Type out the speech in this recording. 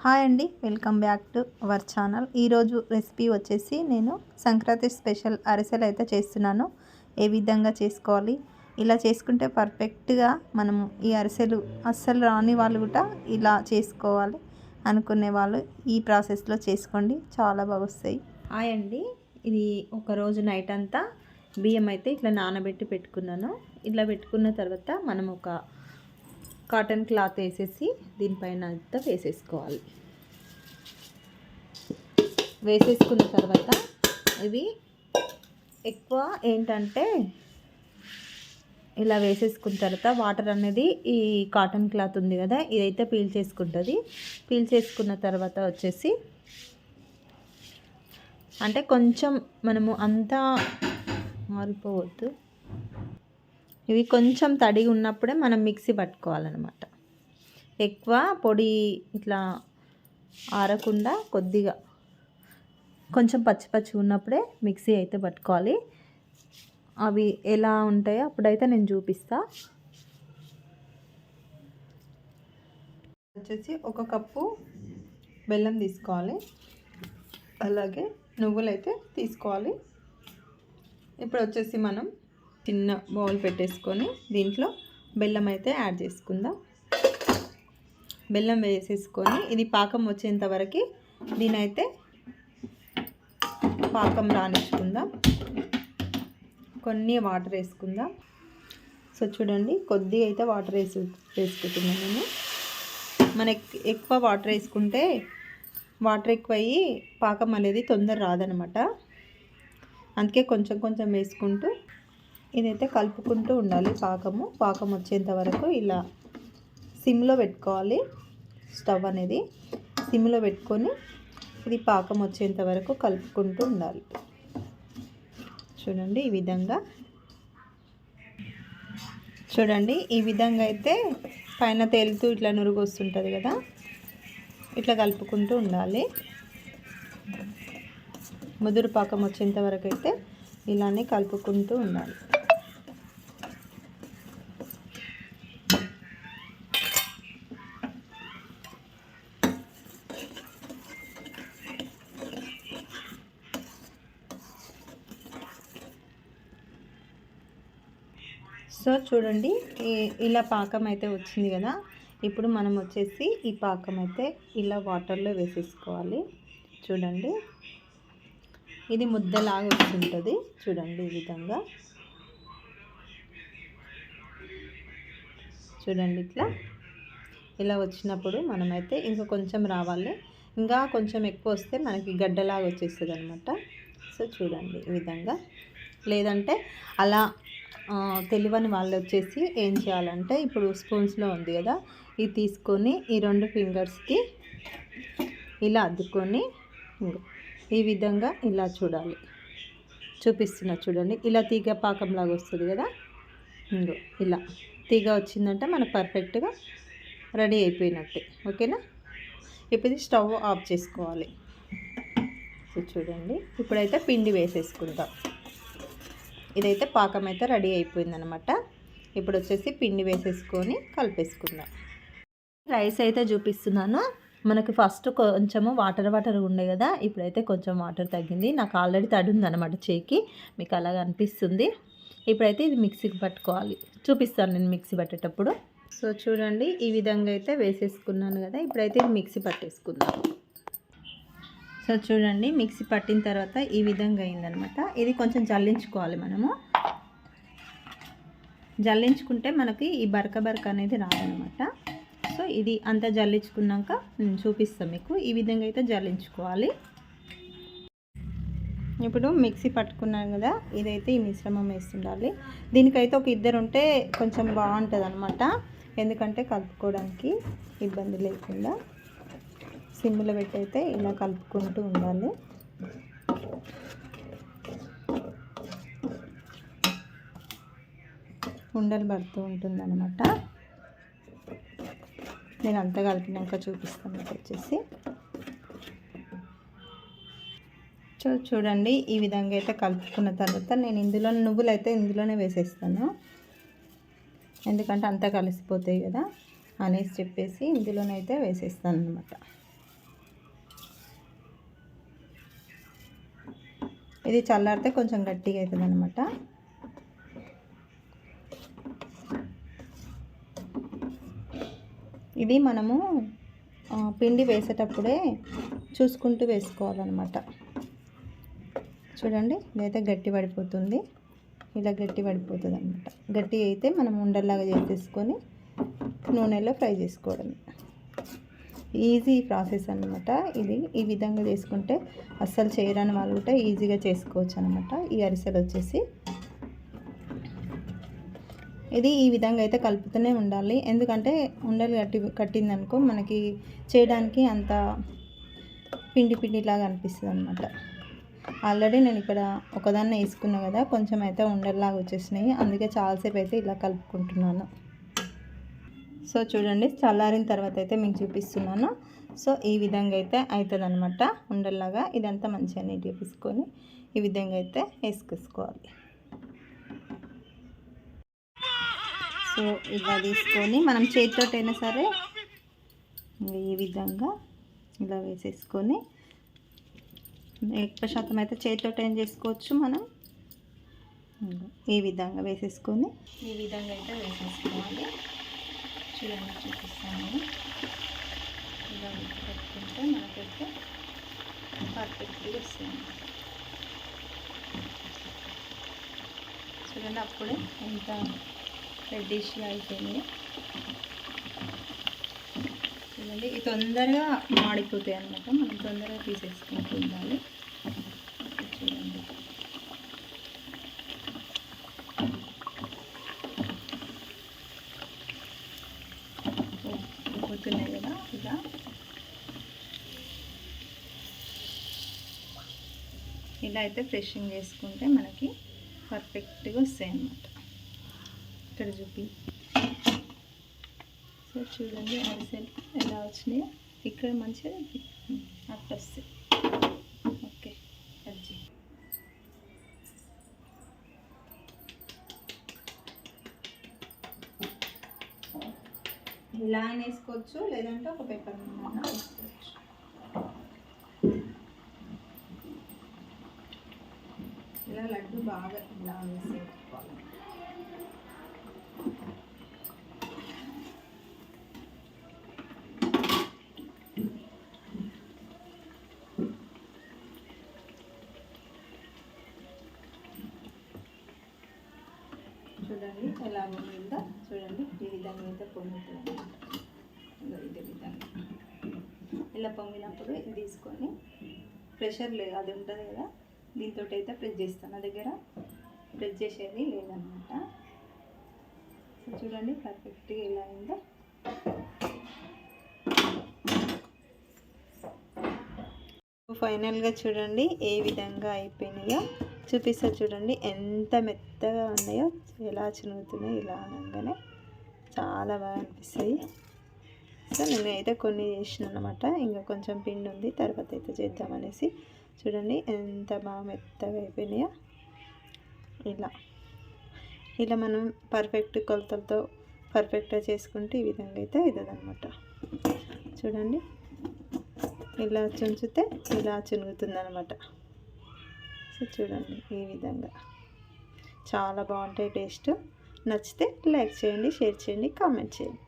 Hi అండి, welcome back to our channel. ఈరోజు recipe వచ్చేసి నేను సంక్రాంతి స్పెషల్ అరిసెలు అయితే చేస్తున్నాను. ఏ విధంగా చేసుకోవాలి, ఇలా చేసుకుంటే పర్ఫెక్ట్గా మనము ఈ అరిసెలు అస్సలు రాని వాళ్ళు కూడా ఇలా చేసుకోవాలి అనుకునే వాళ్ళు ఈ ప్రాసెస్లో చేసుకోండి, చాలా బాగా వస్తాయి. హాయ్ అండి, ఇది ఒకరోజు నైట్ అంతా బియ్యం అయితే ఇట్లా నానబెట్టి పెట్టుకున్నాను. ఇట్లా పెట్టుకున్న తర్వాత మనం ఒక కాటన్ క్లాత్ వేసేసి దీనిపైన అంతా వేసేసుకున్న తర్వాత ఇవి ఎక్కువ ఏంటంటే ఇలా వేసేసుకున్న తర్వాత వాటర్ అనేది ఈ కాటన్ క్లాత్ ఉంది కదా, ఇదైతే పీల్ చేసుకుంటుంది. పీల్ చేసుకున్న తర్వాత వచ్చేసి అంటే కొంచెం మనము అంతా మారిపోవద్దు, ఇవి కొంచెం తడిగా ఉన్నప్పుడే మనం మిక్సీ పట్టుకోవాలన్నమాట. ఎక్కువ పొడి ఇట్లా ఆరకుండా కొద్దిగా కొంచెం పచ్చి పచ్చి ఉన్నప్పుడే మిక్సీ అయితే పట్టుకోవాలి. అవి ఎలా ఉంటాయో అప్పుడైతే నేను చూపిస్తా. వచ్చేసి 1 కప్పు బెల్లం తీసుకోవాలి, అలాగే నువ్వులు అయితే తీసుకోవాలి. ఇప్పుడు వచ్చేసి మనం చిన్న బౌల్ పెట్టేసుకొని దీంట్లో బెల్లం అయితే యాడ్ చేసుకుందాం. బెల్లం వేసేసుకొని ఇది పాకం వచ్చేంత వరకు దీనైతే పాకం రానిచ్చుకుందాం. కొన్ని వాటర్ వేసుకుందాం. సో చూడండి, కొద్దిగా అయితే వాటర్ వేసుకుంటున్నాను నేను. మనకి ఎక్కువ వాటర్ వేసుకుంటే వాటర్ ఎక్కువ అయ్యి పాకం అనేది తొందర రాదనమాట. అందుకే కొంచెం కొంచెం వేసుకుంటూ ఇదైతే కలుపుకుంటూ ఉండాలి. పాకం వచ్చేంత వరకు ఇలా సిమ్లో పెట్టుకోవాలి. స్టవ్ అనేది సిమ్లో పెట్టుకొని ఇది పాకం వచ్చేంత వరకు కలుపుకుంటూ ఉండాలి. చూడండి ఈ విధంగా అయితే పైన తేలుతూ ఇట్లా నురుగు వస్తుంటుంది కదా, ఇట్లా కలుపుకుంటూ ఉండాలి. ముదురు పాకం వచ్చేంత వరకు అయితే ఇలానే కలుపుకుంటూ ఉండాలి. సో చూడండి, ఇలా పాకం అయితే వచ్చింది కదా. ఇప్పుడు మనం వచ్చేసి ఈ పాకం అయితే ఇలా వాటర్లో వేసేసుకోవాలి. చూడండి, ఇది ముద్దలాగా వస్తుంటుంది. చూడండి ఈ విధంగా చూడండి, ఇలా వచ్చినప్పుడు మనమైతే ఇంకా కొంచెం రావాలి, ఇంకా కొంచెం ఎక్కువ వస్తే మనకి గడ్డలాగా వచ్చేస్తుంది అనమాట. సో చూడండి ఈ విధంగా. లేదంటే అలా తెలియని వాళ్ళు వచ్చేసి ఏం చేయాలంటే, ఇప్పుడు స్పూన్స్లో ఉంది కదా, ఇది తీసుకొని ఈ 2 ఫింగర్స్కి ఇలా అద్దుకొని ఈ విధంగా ఇలా చూపిస్తున్నా చూడండి. ఇలా తీగ పాకంలాగా వస్తుంది కదా, ఇలా తీగ వచ్చిందంటే మనకు పర్ఫెక్ట్గా రెడీ అయిపోయినట్టే. ఓకేనా? ఇప్పుడు ఇది స్టవ్ ఆఫ్ చేసుకోవాలి. సో చూడండి, ఇప్పుడైతే పిండి వేసేసుకుందాం. ఇదైతే పాకం అయితే రెడీ అయిపోయిందనమాట. ఇప్పుడు వచ్చేసి పిండి వేసేసుకొని కలిపేసుకుందాం. రైస్ అయితే చూపిస్తున్నాను. మనకి ఫస్ట్ కొంచెము వాటర్ ఉండే కదా, ఇప్పుడైతే కొంచెం వాటర్ తగ్గింది. నాకు ఆల్రెడీ తడి ఉందన్నమాట చేయికి, మీకు అలాగ అనిపిస్తుంది. ఇప్పుడైతే ఇది మిక్సీకి పట్టుకోవాలి, చూపిస్తాను నేను మిక్సీ పట్టేటప్పుడు. సో చూడండి, ఈ విధంగా అయితే వేసేసుకున్నాను కదా. ఇప్పుడైతే ఇది మిక్సీ పట్టేసుకుందాం. సో చూడండి, మిక్సీ పట్టిన తర్వాత ఈ విధంగా అయిందనమాట. ఇది కొంచెం జల్లించుకోవాలి మనము. జల్లించుకుంటే మనకి ఈ బరక అనేది రాదనమాట. సో ఇది అంతా జల్లించుకున్నాక నేను చూపిస్తాను మీకు. ఈ విధంగా అయితే జల్లించుకోవాలి. ఇప్పుడు మిక్సీ పట్టుకున్నాను కదా, ఇదైతే ఈ మిశ్రమం వేస్తుండాలి. దీనికైతే ఒక 2 ఉంటే కొంచెం బాగుంటుంది అనమాట, ఎందుకంటే కలుపుకోవడానికి ఇబ్బంది లేకుండా. సిమ్లో పెట్టయితే ఇలా కలుపుకుంటూ ఉండాలి. ఉండలు పడుతూ ఉంటుంది అనమాట. నేను అంతా కలిపినాక చూపిస్తాను వచ్చేసి. చూడండి, ఈ విధంగా అయితే కలుపుకున్న తర్వాత నేను నువ్వులు అయితే ఇందులోనే వేసేస్తాను, ఎందుకంటే అంతా కలిసిపోతాయి కదా అనేసి చెప్పేసి ఇందులోనైతే వేసేస్తాను అనమాట. ఇది చల్లారితే కొంచెం గట్టిగా అవుతుంది అనమాట. ఇది మనము పిండి వేసేటప్పుడే చూసుకుంటూ వేసుకోవాలన్నమాట. చూడండి ఇదైతే గట్టి పడిపోతుంది, ఇలా గట్టి పడిపోతుంది అనమాట. గట్టి అయితే మనం ఉండల్లాగా చేసేసుకొని నూనెలో ఫ్రై చేసుకోవడం. ఈజీ ప్రాసెస్ అనమాట ఇది. ఈ విధంగా చేసుకుంటే అస్సలు చేయరాని వాళ్ళు కూడా ఈజీగా చేసుకోవచ్చు అనమాట. ఈ అరిసెలు వచ్చేసి ఇది ఈ విధంగా అయితే కలుపుతూనే ఉండాలి. ఎందుకంటే ఉండలు కట్టిందనుకో మనకి చేయడానికి అంత పిండిలాగా అనిపిస్తుంది అనమాట. ఆల్రెడీ నేను ఇక్కడ ఒకదాన్ని వేసుకున్నా కదా, కొంచెం అయితే ఉండల్లాగా వచ్చేసినాయి. అందుకే చాలాసేపు అయితే ఇలా కలుపుకుంటున్నాను. సో చూడండి, చల్లారిన తర్వాత అయితే మీకు చూపిస్తున్నాను. సో ఈ విధంగా అయితే అవుతుంది అనమాట ఉండల్లాగా. ఇదంతా మంచిగా నీట్గా తీసుకొని ఈ విధంగా అయితే వేసుకేసుకోవాలి. సో ఇలా తీసుకొని మనం చేతితోటైనా సరే ఈ విధంగా ఇలా వేసేసుకొని, ఎక్కువ శాతం అయితే చేతితోట ఏం చేసుకోవచ్చు మనం. ఈ విధంగా వేసేసుకొని ఈ విధంగా అయితే వేసేసుకోవాలి. చూడండి చూపిస్తాను. ఇలా పెట్టుకుంటే మనకైతే పర్ఫెక్ట్గా వస్తుంది. చూడండి అప్పుడే ఎంత రెడ్డిష్గా అయిపోయింది. చూడండి ఇది తొందరగా మాడిపోతాయి అన్నమాట. మనం తొందరగా తీసేసుకుంటూ ఉండాలి. చూడండి పోతున్నాయి కదా. ఇలా అయితే ఫ్రెషింగ్ చేసుకుంటే మనకి పర్ఫెక్ట్గా వస్తాయి అన్నమాట. ఇక్కడ చూపి. సో చూడండి అరిసెలు ఎలా వచ్చినాయో. ఇక్కడ మంచిగా అట్లా వస్తాయి. ఓకే అజ్జి ఇలా వేసుకోవచ్చు, లేదంటే ఒక పేపర్ మీద వేసుకోవచ్చు. ఇలా లడ్డు బాగా ఇలా వేసేసుకోవాలి. చూడండి ఎలా పొంగిందో. చూడండి ఈ విధంగా అయితే పొంగుతుంది అన్నమాట. ఇదే విధంగా ఇలా పొంగినప్పుడు ఇది తీసుకొని ప్రెషర్ లేదు, అది ఉంటుంది కదా, దీంతో అయితే ప్రెస్ చేస్తాను. నా దగ్గర ప్రెస్ చేసేది లేదన్నమాట. సో చూడండి పర్ఫెక్ట్గా ఎలా అయిందో. ఫైనల్గా చూడండి ఏ విధంగా అయిపోయినాయో చూపిస్తా. చూడండి ఎంత మెత్తగా ఉన్నాయో, ఎలా చినుగుతున్నాయో. ఇలా అనగానే చాలా బాగా అనిపిస్తాయి. సో నేను అయితే కొన్ని చేసిన అనమాట, ఇంకా కొంచెం పిండి ఉంది, తర్వాత అయితే చేద్దామనేసి. చూడండి ఎంత బాగా మెత్తగా అయిపోయినాయో. ఇలా మనం పర్ఫెక్ట్ కొలతలతో పర్ఫెక్ట్గా చేసుకుంటే ఈ విధంగా అయితే అవుతుంది అనమాట. చూడండి ఇలా చుంచితే ఇలా చునుగుతుంది అనమాట. సో చూడండి ఈ విధంగా చాలా బాగుంటాయి టేస్ట్. నచ్చితే లైక్ చేయండి, షేర్ చేయండి, కామెంట్ చేయండి.